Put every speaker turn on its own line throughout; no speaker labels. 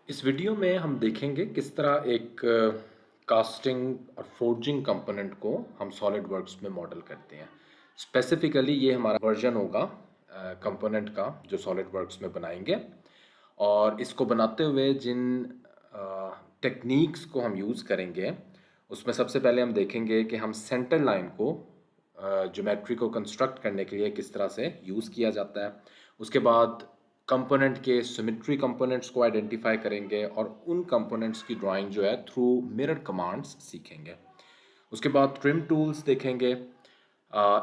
इस वीडियो में हम देखेंगे किस तरह एक कास्टिंग और फोर्जिंग कंपोनेंट को हम सॉलिड वर्क्स में मॉडल करते हैं। स्पेसिफिकली ये हमारा वर्जन होगा कंपोनेंट का जो सॉलिड वर्क्स में बनाएंगे। और इसको बनाते हुए जिन टेक्निक्स को हम यूज़ करेंगे उसमें सबसे पहले हम देखेंगे कि हम सेंटर लाइन को ज्योमेट्री को कंस्ट्रक्ट करने के लिए किस तरह से यूज़ किया जाता है। उसके बाद कंपोनेंट के सिमेट्री कंपोनेंट्स को आइडेंटिफाई करेंगे और उन कंपोनेंट्स की ड्राइंग जो है थ्रू मिरर कमांड्स सीखेंगे। उसके बाद ट्रिम टूल्स देखेंगे।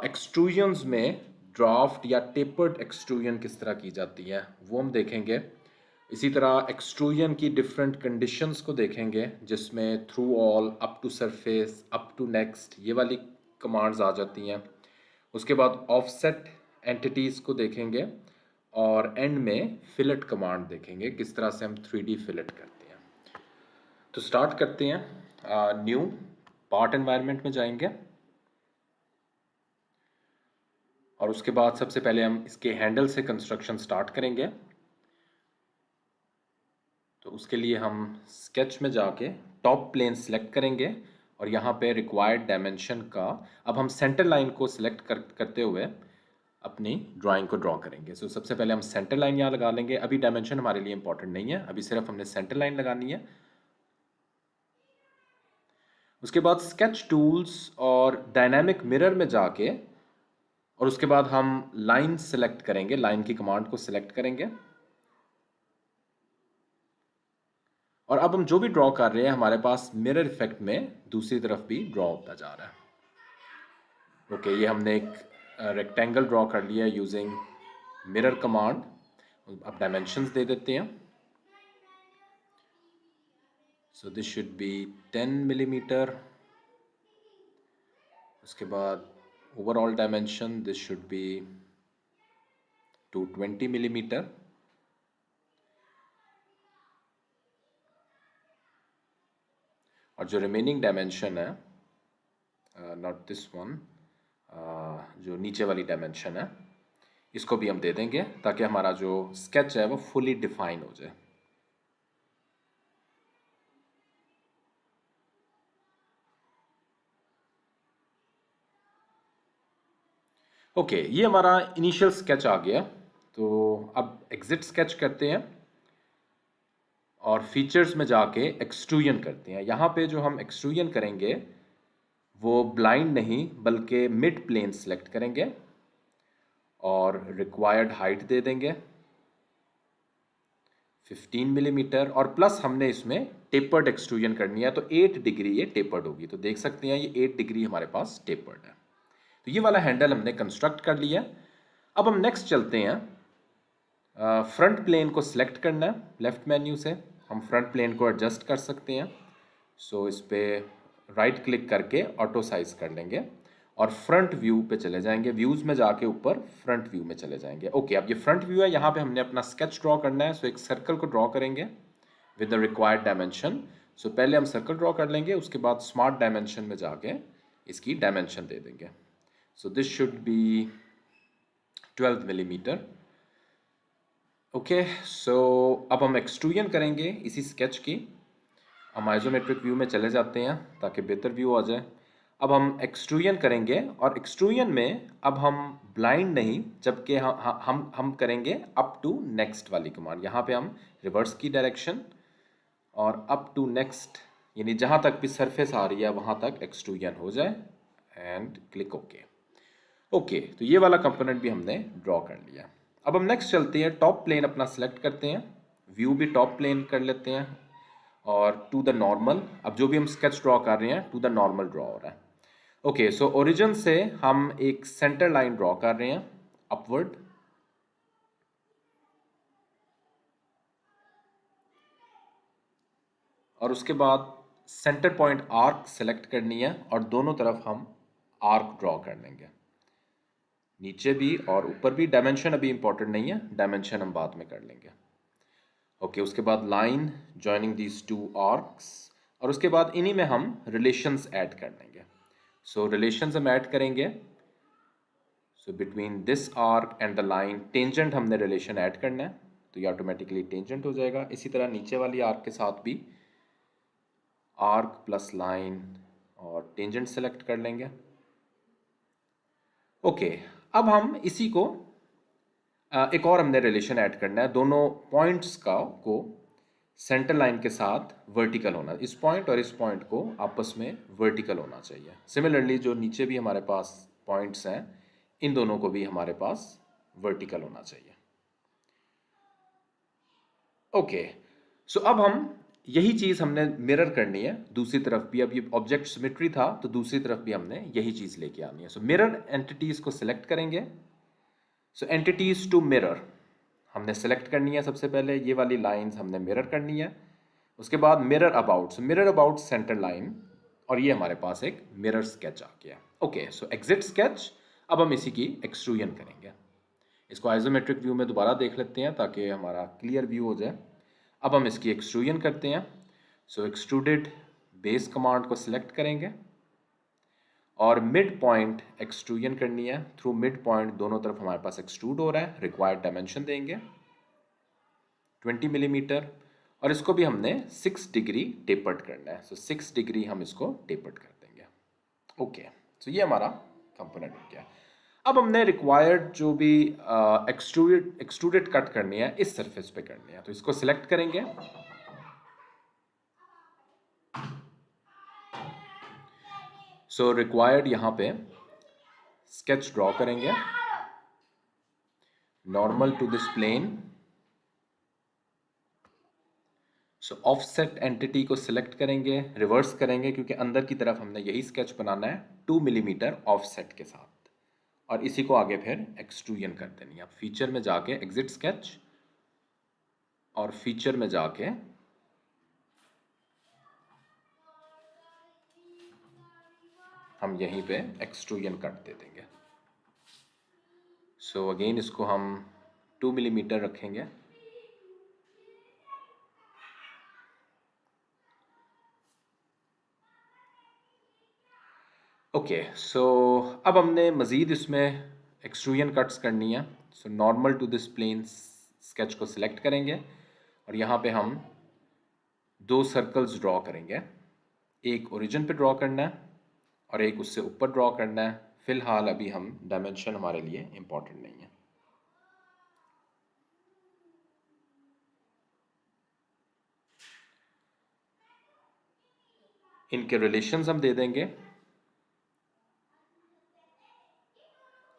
एक्सट्रूजन्स में ड्राफ्ट या टेपर्ड एक्सट्रूजन किस तरह की जाती है वो हम देखेंगे। इसी तरह एक्सट्रूजन की डिफरेंट कंडीशंस को देखेंगे जिसमें through all, up to surface, up to next, ये वाली कमांड्स आ जाती हैं। उसके बाद ऑफसेट एंटिटीज़ को देखेंगे और एंड में फिलेट कमांड देखेंगे किस तरह से हम 3D फिलेट करते हैं। तो स्टार्ट करते हैं। न्यू पार्ट एनवायरनमेंट में जाएंगे और उसके बाद सबसे पहले हम इसके हैंडल से कंस्ट्रक्शन स्टार्ट करेंगे। तो उसके लिए हम स्केच में जाके टॉप प्लेन सेलेक्ट करेंगे और यहाँ पे रिक्वायर्ड डायमेंशन का अब हम सेंटर लाइन को सिलेक्ट करते हुए अपनी ड्राइंग को ड्रॉ करेंगे। सो सबसे पहले हम सेंटर लाइन यहाँ लगा लेंगे। अभी डायमेंशन हमारे लिए इंपॉर्टेंट नहीं है, अभी सिर्फ हमने सेंटर लाइन लगानी है। उसके बाद स्केच टूल्स और डायनामिक मिरर में जाके और उसके बाद हम लाइन सेलेक्ट करेंगे, लाइन की कमांड को सिलेक्ट करेंगे और अब हम जो भी ड्रॉ कर रहे हैं हमारे पास मिरर इफेक्ट में दूसरी तरफ भी ड्रॉ होता जा रहा है। ओके, ये हमने एक रेक्टेंगल ड्रॉ कर लिया यूजिंग मिरर कमांड। अब डायमेंशंस दे देते हैं। सो दिस शुड बी 10 मिलीमीटर। उसके बाद overall dimension this should B 220 millimetre. और जो रिमेनिंग डायमेंशन है, नॉट दिस वन, जो नीचे वाली डायमेंशन है, इसको भी हम दे देंगे ताकि हमारा जो स्केच है वो फुली डिफाइन हो जाए। ओके, ये हमारा इनिशियल स्केच आ गया। तो अब एग्जिट स्केच करते हैं और फीचर्स में जाके एक्सट्रूजन करते हैं। यहाँ पे जो हम एक्सट्रूजन करेंगे वो ब्लाइंड नहीं बल्कि मिड प्लेन सेलेक्ट करेंगे और रिक्वायर्ड हाइट दे देंगे 15 मिलीमीटर और प्लस हमने इसमें टेपर्ड एक्सट्रूजन करनी है तो 8 डिग्री ये टेपर्ड होगी। तो देख सकते हैं ये 8 डिग्री हमारे पास टेपर्ड है। तो ये वाला हैंडल हमने कंस्ट्रक्ट कर लिया। अब हम नेक्स्ट चलते हैं। फ्रंट प्लेन को सिलेक्ट करना है लेफ्ट मेन्यू से। हम फ्रंट प्लेन को एडजस्ट कर सकते हैं। सो इस पर राइट क्लिक करके ऑटो साइज कर लेंगे और फ्रंट व्यू पे चले जाएंगे। व्यूज़ में जाके ऊपर फ्रंट व्यू में चले जाएंगे। ओके, अब ये फ्रंट व्यू है, यहाँ पे हमने अपना स्केच ड्रॉ करना है। सो एक सर्कल को ड्रॉ करेंगे विद द रिक्वायर्ड डायमेंशन। सो पहले हम सर्कल ड्रॉ कर लेंगे, उसके बाद स्मार्ट डायमेंशन में जाके इसकी डायमेंशन दे देंगे। So this should be 12 millimetre. Okay, so अब हम एक्सट्रूजन करेंगे इसी स्केच की। हम आइसोमेट्रिक व्यू में चले जाते हैं ताकि बेहतर व्यू आ जाए। अब हम एक्सट्रूजन करेंगे और एक्सट्रूजन में अब हम ब्लाइंड नहीं जबकि हम करेंगे अप टू नेक्स्ट वाली कमांड। यहाँ पे हम रिवर्स की डायरेक्शन और अप टू नेक्स्ट यानी जहाँ तक भी सरफेस आ रही है वहाँ तक एक्सट्रूजन हो जाए एंड क्लिक ओके। ओके, तो ये वाला कंपोनेंट भी हमने ड्रॉ कर लिया। अब हम नेक्स्ट चलते हैं, टॉप प्लेन अपना सेलेक्ट करते हैं, व्यू भी टॉप प्लेन कर लेते हैं और टू द नॉर्मल। अब जो भी हम स्केच ड्रॉ कर रहे हैं टू द नॉर्मल ड्रॉ हो रहा है। ओके, सो ओरिजिन से हम एक सेंटर लाइन ड्रॉ कर रहे हैं अपवर्ड। और उसके बाद सेंटर पॉइंट आर्क सेलेक्ट करनी है और दोनों तरफ हम आर्क ड्रॉ कर लेंगे, नीचे भी और ऊपर भी। डायमेंशन अभी इंपॉर्टेंट नहीं है, डायमेंशन हम बाद में कर लेंगे। ओके, उसके बाद line joining these two arcs और उसके बाद इन्हीं में हम रिलेशंस ऐड कर लेंगे। सो रिलेशंस हम ऐड करेंगे। So between this arc and the line tangent हमने रिलेशन ऐड करना है। तो ये ऑटोमेटिकली टेंजेंट हो जाएगा। इसी तरह नीचे वाली आर्क के साथ भी आर्क प्लस लाइन और टेंजेंट सेलेक्ट कर लेंगे। ओके, अब हम इसी को एक और हमने रिलेशन ऐड करना है, दोनों पॉइंट्स को सेंटर लाइन के साथ वर्टिकल होना, इस पॉइंट और इस पॉइंट को आपस में वर्टिकल होना चाहिए। सिमिलरली जो नीचे भी हमारे पास पॉइंट्स हैं, इन दोनों को भी हमारे पास वर्टिकल होना चाहिए। ओके, सो अब हम यही चीज़ हमने मिरर करनी है दूसरी तरफ भी। अब ये ऑब्जेक्ट सिमेट्री था, तो दूसरी तरफ भी हमने यही चीज़ लेके आनी है। सो मिरर एंटिटीज़ को सिलेक्ट करेंगे। सो एंटिटीज़ टू मिरर हमने सेलेक्ट करनी है। सबसे पहले ये वाली लाइंस हमने मिरर करनी है। उसके बाद mirror about, so mirror about centre line, और ये हमारे पास एक मिरर स्केच आ गया। ओके, सो एग्जिट स्केच। अब हम इसी की एक्सट्रूजन करेंगे। इसको आइसोमेट्रिक व्यू में दोबारा देख लेते हैं ताकि हमारा क्लियर व्यू हो जाए। अब हम इसकी एक्सट्रूजन करते हैं। सो एक्सट्रूडेड बेस कमांड को सिलेक्ट करेंगे और मिड पॉइंट एक्सट्रूजन करनी है। थ्रू मिड पॉइंट दोनों तरफ हमारे पास एक्सट्रूड हो रहा है। रिक्वायर्ड डायमेंशन देंगे 20 मिलीमीटर, और इसको भी हमने 6 डिग्री टेपर्ड करना है। सो 6 डिग्री हम इसको टेपर्ड कर देंगे। ओके, सो ये हमारा कंपोनेंट हो गया। अब हमने रिक्वायर्ड जो भी एक्सट्रूडेड कट करनी है इस सरफेस पे करनी है, तो इसको सिलेक्ट करेंगे। सो रिक्वायर्ड यहाँ पे स्केच ड्रॉ करेंगे, normal to this plane. So offset entity को सिलेक्ट करेंगे, रिवर्स करेंगे क्योंकि अंदर की तरफ हमने यही स्केच बनाना है 2 मिलीमीटर ऑफसेट के साथ, और इसी को आगे फिर एक्सट्रूजन कर देनी है। अब फीचर में जाके एग्जिट स्केच, और फीचर में जाके हम यहीं पे एक्सट्रूजन कट दे देंगे। सो अगेन इसको हम 2 मिलीमीटर रखेंगे। ओके, सो अब हमने मज़ीद इसमें एक्सट्रूजन कट्स करनी है। So normal to this plane sketch को सिलेक्ट करेंगे और यहाँ पे हम 2 सर्कल्स ड्रॉ करेंगे। एक ओरिजिन पे ड्रॉ करना है और एक उससे ऊपर ड्रॉ करना है। फिलहाल अभी हम डायमेंशन हमारे लिए इम्पोर्टेंट नहीं है। इनके रिलेशंस हम दे देंगे।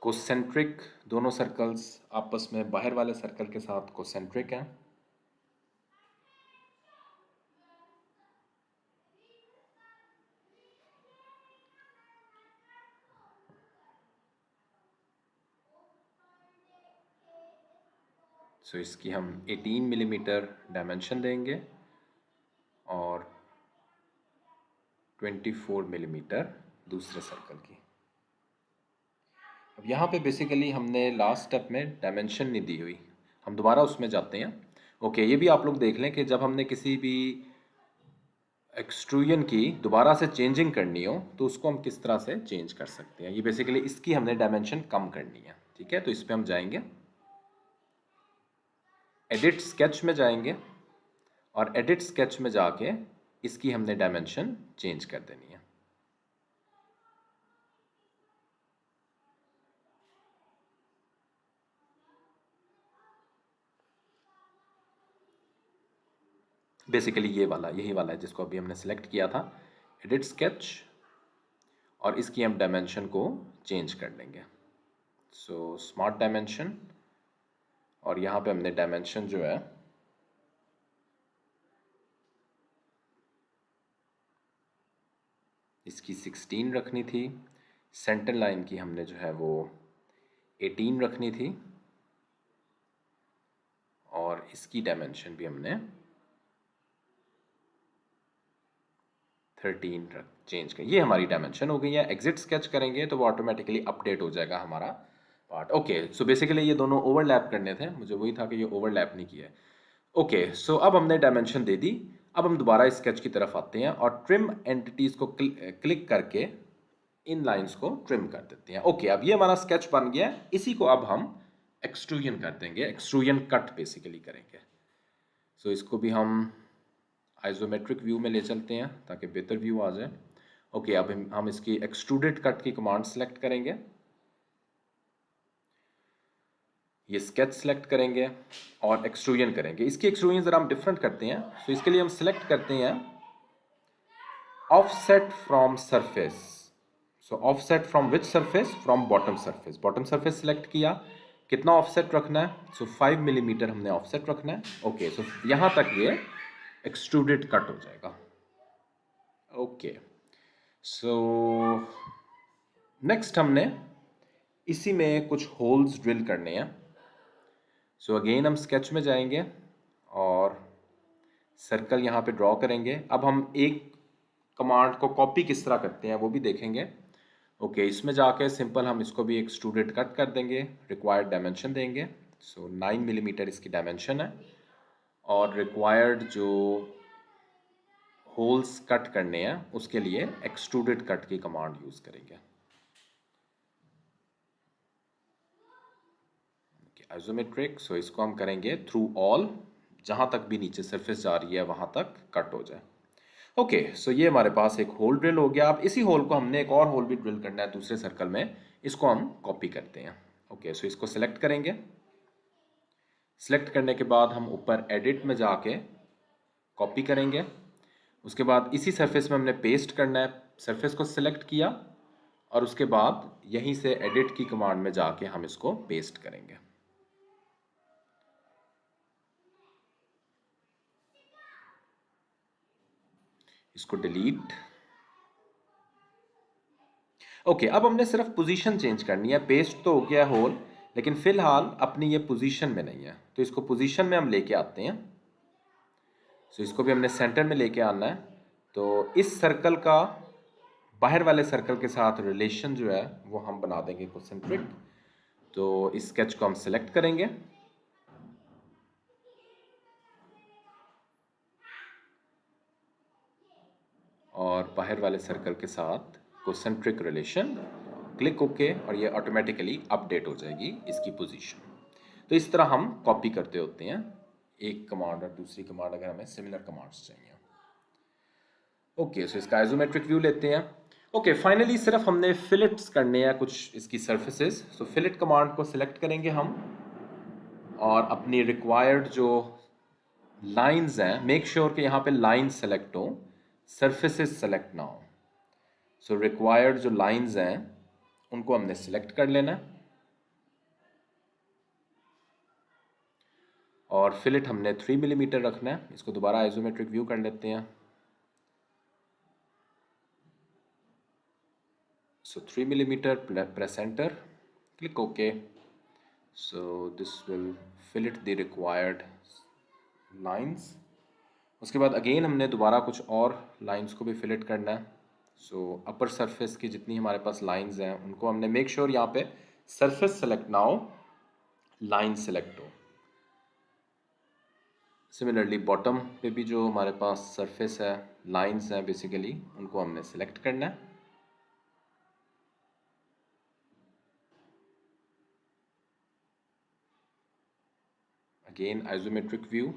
कोसेंट्रिक, दोनों सर्कल्स आपस में बाहर वाले सर्कल के साथ कोसेंट्रिक हैं। सो इसकी हम 18 मिलीमीटर डायमेंशन देंगे और 24 मिलीमीटर दूसरे सर्कल की। अब यहाँ पे बेसिकली हमने लास्ट स्टेप में डायमेंशन नहीं दी हुई, हम दोबारा उसमें जाते हैं। ओके, ये भी आप लोग देख लें कि जब हमने किसी भी एक्सट्रूजन की दोबारा से चेंजिंग करनी हो तो उसको हम किस तरह से चेंज कर सकते हैं। ये बेसिकली इसकी हमने डायमेंशन कम करनी है, ठीक है। तो इस पर हम जाएंगे, एडिट स्केच में जाएंगे और एडिट स्केच में जाके इसकी हमने डायमेंशन चेंज कर देनी है। बेसिकली ये वाला, यही वाला है जिसको अभी हमने सेलेक्ट किया था, एडिट स्केच, और इसकी हम डायमेंशन को चेंज कर देंगे। सो स्मार्ट डायमेंशन, और यहाँ पे हमने डायमेंशन जो है इसकी 16 रखनी थी। सेंटर लाइन की हमने जो है वो 18 रखनी थी, और इसकी डायमेंशन भी हमने 13 चेंज कर। ये हमारी डायमेंशन हो गई है। एग्जिट स्केच करेंगे तो वो ऑटोमेटिकली अपडेट हो जाएगा हमारा पार्ट। ओके, सो बेसिकली ये दोनों ओवरलैप करने थे, मुझे वही था कि ये ओवरलैप नहीं किया है। ओके, सो अब हमने डायमेंशन दे दी। अब हम दोबारा स्केच की तरफ आते हैं और ट्रिम एंटिटीज़ को क्लिक करके इन लाइंस को ट्रिम कर देते हैं। ओके, अब ये हमारा स्केच बन गया है। इसी को अब हम एक्सट्रूजन कर देंगे, एक्सट्रूजन कट बेसिकली करेंगे। सो इसको भी हम आइसोमेट्रिक व्यू में ले चलते हैं ताकि बेहतर व्यू आ जाए। ओके, अब हम इसकी एक्सट्रूडेड कट की कमांड सेलेक्ट करेंगे, ये स्केच सेलेक्ट करेंगे और एक्सट्रूजन करेंगे। इसकी एक्सट्रूजन ज़रा हम डिफरेंट करते हैं। सो इसके लिए हम सेलेक्ट करते हैं offset from surface. So offset from which surface? From bottom surface. Bottom surface select किया, कितना ऑफसेट रखना है? सो 5 मिलीमीटर हमने ऑफसेट रखना है। ओके, सो यहाँ तक ये एक्सट्रूडेड कट हो जाएगा। ओके, सो नेक्स्ट हमने इसी में कुछ होल्स ड्रिल करने हैं। सो अगेन हम स्केच में जाएंगे और सर्कल यहाँ पे ड्रॉ करेंगे। अब हम एक कमांड को कॉपी किस तरह करते हैं वो भी देखेंगे। ओके, इसमें जाके सिंपल हम इसको भी एक्सट्रूडेड कट कर देंगे, रिक्वायर्ड डायमेंशन देंगे। सो 9 मिलीमीटर इसकी डायमेंशन है और रिक्वायर्ड जो होल्स कट करने हैं उसके लिए एक्सट्रूडेड कट की कमांड यूज़ करेंगे। आइसोमेट्रिक, सो इसको हम करेंगे थ्रू ऑल, जहाँ तक भी नीचे सरफेस जा रही है वहाँ तक कट हो जाए। ओके, सो ये हमारे पास एक होल ड्रिल हो गया। अब इसी होल को हमने एक और होल भी ड्रिल करना है दूसरे सर्कल में, इसको हम कॉपी करते हैं। ओके, सो इसको सिलेक्ट करेंगे। सिलेक्ट करने के बाद हम ऊपर एडिट में जाके कॉपी करेंगे। उसके बाद इसी सरफेस में हमने पेस्ट करना है। सरफेस को सिलेक्ट किया और उसके बाद यहीं से एडिट की कमांड में जाके हम इसको पेस्ट करेंगे। इसको डिलीट। ओके, अब हमने सिर्फ पोजीशन चेंज करनी है। पेस्ट तो हो गया होल, लेकिन फिलहाल अपनी ये पोजीशन में नहीं है, तो इसको पोजीशन में हम लेके आते हैं। सो इसको भी हमने सेंटर में लेके आना है। तो इस सर्कल का बाहर वाले सर्कल के साथ रिलेशन जो है वो हम बना देंगे कोसेंट्रिक। तो इस स्केच को हम सेलेक्ट करेंगे और बाहर वाले सर्कल के साथ कोसेंट्रिक रिलेशन, क्लिक ओके, और ये ऑटोमेटिकली अपडेट हो जाएगी इसकी पोजीशन। तो इस तरह हम कॉपी करते होते हैं एक कमांड और दूसरी कमांड अगर हमें सिमिलर कमांड्स चाहिए। ओके, सो इसका आइसोमेट्रिक व्यू लेते हैं। ओके, फाइनली सिर्फ हमने फिलेट्स करने हैं कुछ इसकी सर्फेसेस। सो फिलेट कमांड को सिलेक्ट करेंगे हम और अपनी रिक्वायर्ड जो लाइंस हैं, मेक श्योर कि यहाँ पे लाइंस सेलेक्ट हो, सर्फेसेस सेलेक्ट ना हो। सो रिक्वायर्ड जो लाइंस हैं उनको हमने सिलेक्ट कर लेना है और फिलेट हमने 3 मिलीमीटर रखना है। इसको दोबारा आइसोमेट्रिक व्यू कर लेते हैं। सो 3 millimetre, press enter, click okay. So this will fillet the required lines. उसके बाद अगेन हमने दोबारा कुछ और लाइंस को भी फिलेट करना है। सो अपर सरफेस की जितनी हमारे पास लाइंस हैं उनको हमने मेक श्योर यहाँ पे सरफेस सेलेक्ट ना हो, लाइन सेलेक्ट हो। सिमिलरली बॉटम पे भी जो हमारे पास सरफेस है, लाइंस हैं बेसिकली, उनको हमने सेलेक्ट करना है। अगेन आइसोमेट्रिक व्यू,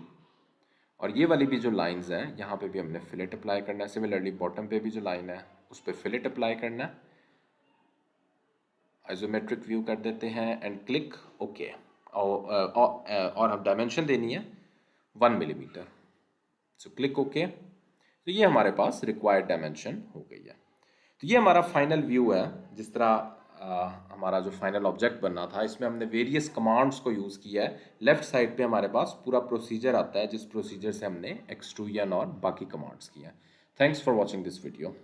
और ये वाली भी जो लाइंस हैं यहाँ पे भी हमने फिलेट अप्लाई करना है। सिमिलरली बॉटम पे भी जो लाइन है उस पर फिलेट अप्लाई करना है। आइसोमेट्रिक व्यू कर देते हैं एंड क्लिक ओके। और हम डायमेंशन देनी है 1 मिलीमीटर। So click okay. तो ये हमारे पास रिक्वायर्ड डायमेंशन हो गई है। तो ये हमारा फाइनल व्यू है। जिस तरह हमारा जो फाइनल ऑब्जेक्ट बनना था, इसमें हमने वेरियस कमांड्स को यूज़ किया है। लेफ्ट साइड पे हमारे पास पूरा प्रोसीजर आता है जिस प्रोसीजर से हमने एक्सट्रूजन और बाकी कमांड्स किया है। Thanks for watching this video.